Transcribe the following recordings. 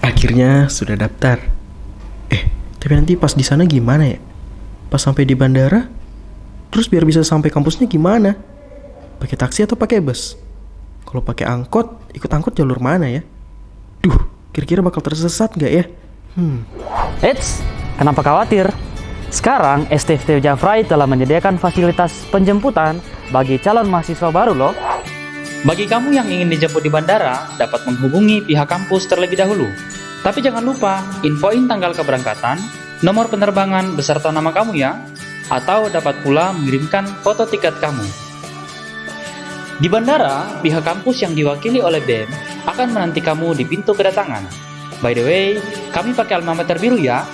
Akhirnya sudah daftar. Tapi nanti pas di sana gimana ya? Pas sampai di bandara, terus biar bisa sampai kampusnya gimana? Pakai taksi atau pakai bus? Kalau pakai angkot, ikut angkot jalur mana ya? Duh, kira-kira bakal tersesat nggak ya? Eits, kenapa khawatir? Sekarang STFT Javrai telah menyediakan fasilitas penjemputan bagi calon mahasiswa baru loh. Bagi kamu yang ingin dijemput di bandara, dapat menghubungi pihak kampus terlebih dahulu. Tapi jangan lupa, infoin tanggal keberangkatan, nomor penerbangan beserta nama kamu ya, atau dapat pula mengirimkan foto tiket kamu. Di bandara, pihak kampus yang diwakili oleh BEM akan menanti kamu di pintu kedatangan. By the way, kami pakai alma mater biru ya.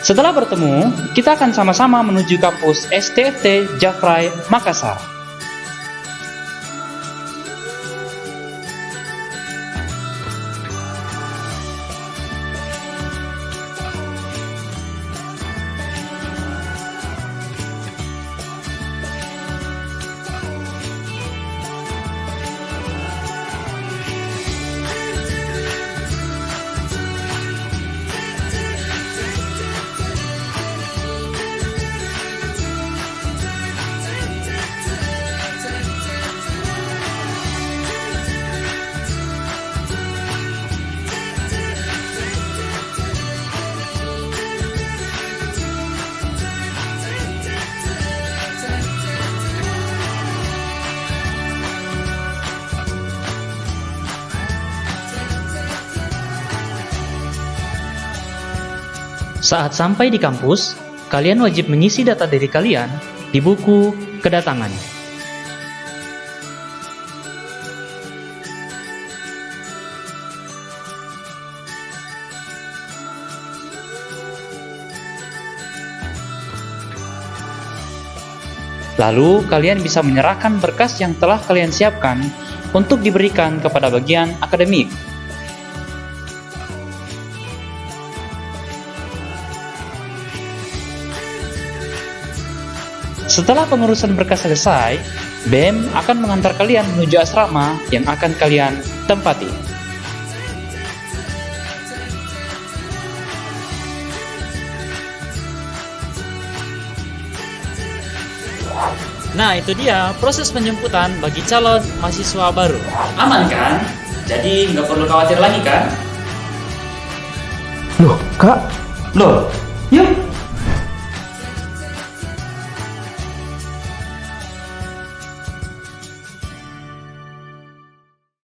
Setelah bertemu, kita akan sama-sama menuju kampus STFT Javrai Makassar. Saat sampai di kampus, kalian wajib mengisi data diri kalian di buku kedatangan. Lalu, kalian bisa menyerahkan berkas yang telah kalian siapkan untuk diberikan kepada bagian akademik. Setelah pengurusan berkas selesai, BEM akan mengantar kalian menuju asrama yang akan kalian tempati. Nah, itu dia proses penjemputan bagi calon mahasiswa baru. Aman kan? Jadi nggak perlu khawatir lagi kan? Loh, Kak? Loh, yuk